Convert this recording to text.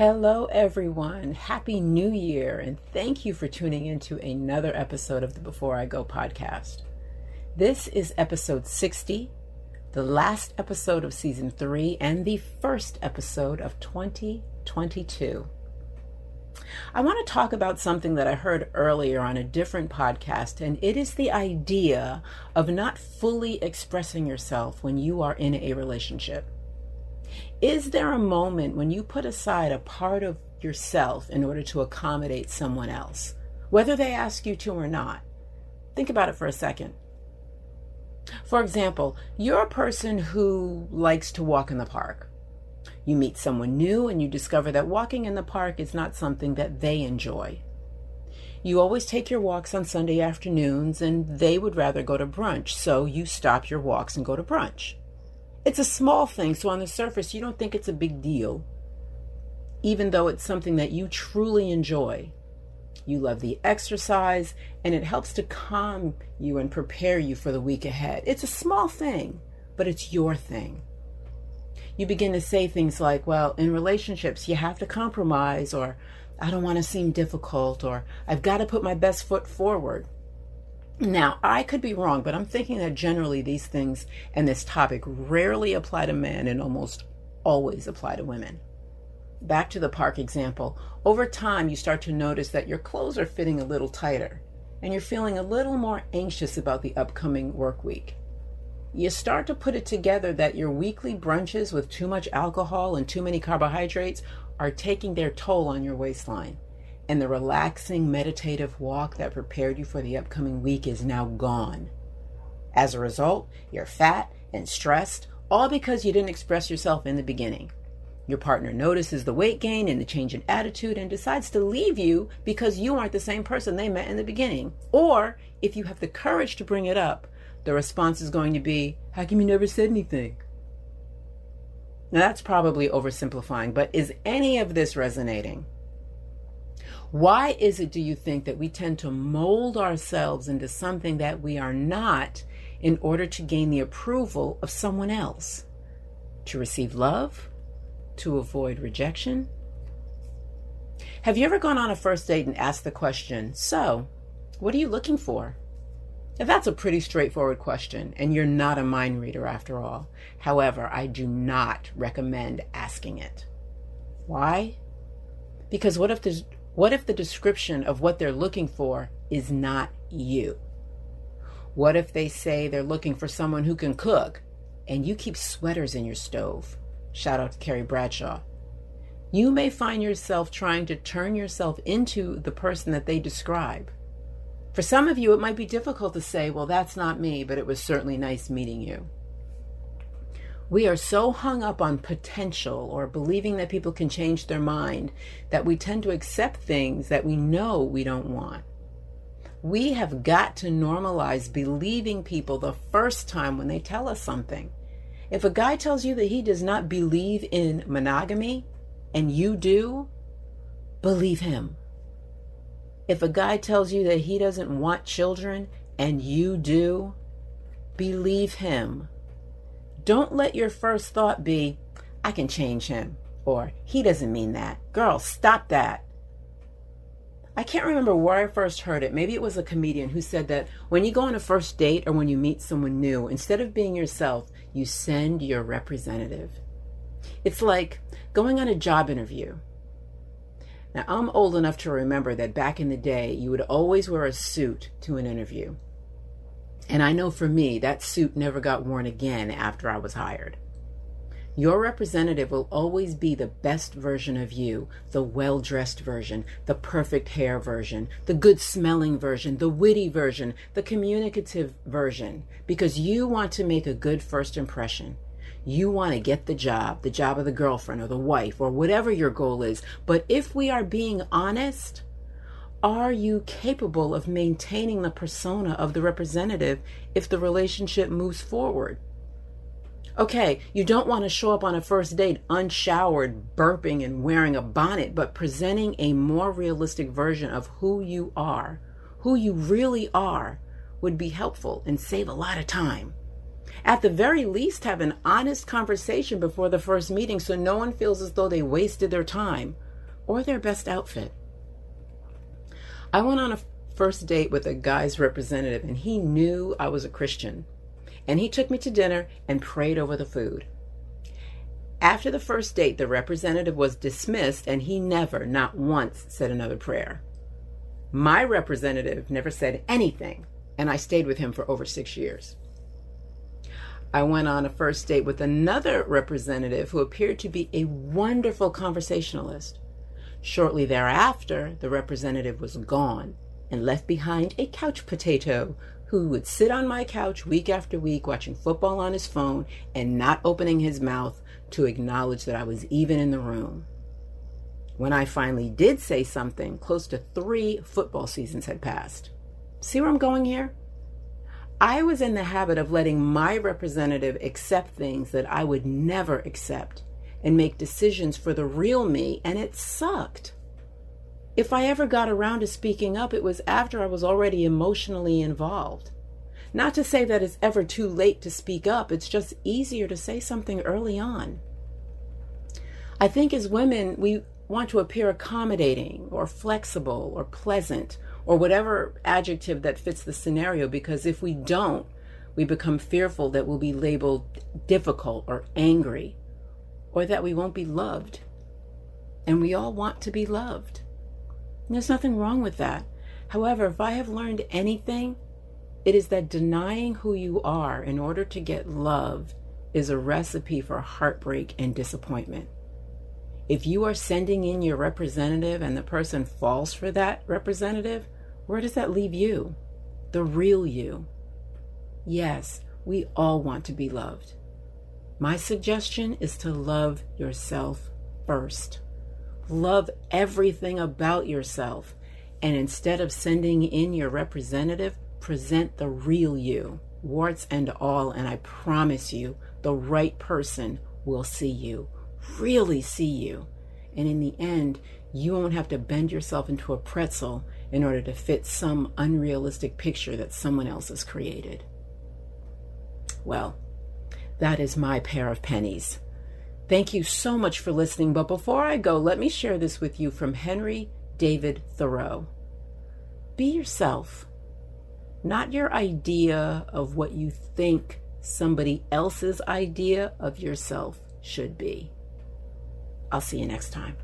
Hello, everyone. Happy New Year, and thank you for tuning into another episode of the Before I Go podcast. This is episode 60, the last episode of season 3, and the first episode of 2022. I want to talk about something that I heard earlier on a different podcast, and it is the idea of not fully expressing yourself when you are in a relationship. Is there a moment when you put aside a part of yourself in order to accommodate someone else, whether they ask you to or not? Think about it for a second. For example, you're a person who likes to walk in the park. You meet someone new and you discover that walking in the park is not something that they enjoy. You always take your walks on Sunday afternoons and they would rather go to brunch, so you stop your walks and go to brunch. It's a small thing, so on the surface, you don't think it's a big deal, even though it's something that you truly enjoy. You love the exercise, and it helps to calm you and prepare you for the week ahead. It's a small thing, but it's your thing. You begin to say things like, well, in relationships, you have to compromise, or I don't want to seem difficult, or I've got to put my best foot forward. Now, I could be wrong, but I'm thinking that generally these things and this topic rarely apply to men and almost always apply to women. Back to the park example. Over time, you start to notice that your clothes are fitting a little tighter and you're feeling a little more anxious about the upcoming work week. You start to put it together that your weekly brunches with too much alcohol and too many carbohydrates are taking their toll on your waistline. And the relaxing, meditative walk that prepared you for the upcoming week is now gone. As a result, you're fat and stressed, all because you didn't express yourself in the beginning. Your partner notices the weight gain and the change in attitude and decides to leave you because you aren't the same person they met in the beginning. Or, if you have the courage to bring it up, the response is going to be, how come you never said anything? Now that's probably oversimplifying, but is any of this resonating? Why is it, do you think, that we tend to mold ourselves into something that we are not in order to gain the approval of someone else? To receive love? To avoid rejection? Have you ever gone on a first date and asked the question, so, what are you looking for? Now, that's a pretty straightforward question, and you're not a mind reader after all. However, I do not recommend asking it. Why? Because what if the description of what they're looking for is not you? What if they say they're looking for someone who can cook and you keep sweaters in your stove? Shout out to Carrie Bradshaw. You may find yourself trying to turn yourself into the person that they describe. For some of you, it might be difficult to say, well, that's not me, but it was certainly nice meeting you. We are so hung up on potential or believing that people can change their mind that we tend to accept things that we know we don't want. We have got to normalize believing people the first time when they tell us something. If a guy tells you that he does not believe in monogamy and you do, believe him. If a guy tells you that he doesn't want children and you do, believe him. Don't let your first thought be, I can change him, or he doesn't mean that. Girl, stop that. I can't remember where I first heard it. Maybe it was a comedian who said that when you go on a first date or when you meet someone new, instead of being yourself, you send your representative. It's like going on a job interview. Now, I'm old enough to remember that back in the day, you would always wear a suit to an interview. And I know for me, that suit never got worn again after I was hired. Your representative will always be the best version of you, the well-dressed version, the perfect hair version, the good-smelling version, the witty version, the communicative version, because you want to make a good first impression. You want to get the job of the girlfriend or the wife or whatever your goal is. But if we are being honest, are you capable of maintaining the persona of the representative if the relationship moves forward? Okay, you don't want to show up on a first date unshowered, burping and wearing a bonnet, but presenting a more realistic version of who you really are, would be helpful and save a lot of time. At the very least, have an honest conversation before the first meeting so no one feels as though they wasted their time. or their best outfit. I went on a first date with a guy's representative, and he knew I was a Christian. And he took me to dinner and prayed over the food. After the first date, the representative was dismissed, and he never, not once, said another prayer. My representative never said anything, and I stayed with him for over 6 years. I went on a first date with another representative who appeared to be a wonderful conversationalist. Shortly thereafter, the representative was gone and left behind a couch potato who would sit on my couch week after week watching football on his phone and not opening his mouth to acknowledge that I was even in the room. When I finally did say something, close to 3 football seasons had passed. See where I'm going here? I was in the habit of letting my representative accept things that I would never accept and make decisions for the real me, and it sucked. If I ever got around to speaking up, it was after I was already emotionally involved. Not to say that it's ever too late to speak up, it's just easier to say something early on. I think as women, we want to appear accommodating or flexible or pleasant or whatever adjective that fits the scenario, because if we don't, we become fearful that we'll be labeled difficult or angry, or that we won't be loved. And we all want to be loved. And there's nothing wrong with that. However, if I have learned anything, it is that denying who you are in order to get love is a recipe for heartbreak and disappointment. If you are sending in your representative and the person falls for that representative, where does that leave you? The real you. Yes, we all want to be loved. My suggestion is to love yourself first. Love everything about yourself. And instead of sending in your representative, present the real you, warts and all, and I promise you, the right person will see you, really see you. And in the end, you won't have to bend yourself into a pretzel in order to fit some unrealistic picture that someone else has created. Well, that is my pair of pennies. Thank you so much for listening, but before I go, let me share this with you from Henry David Thoreau. Be yourself, not your idea of what you think somebody else's idea of yourself should be. I'll see you next time.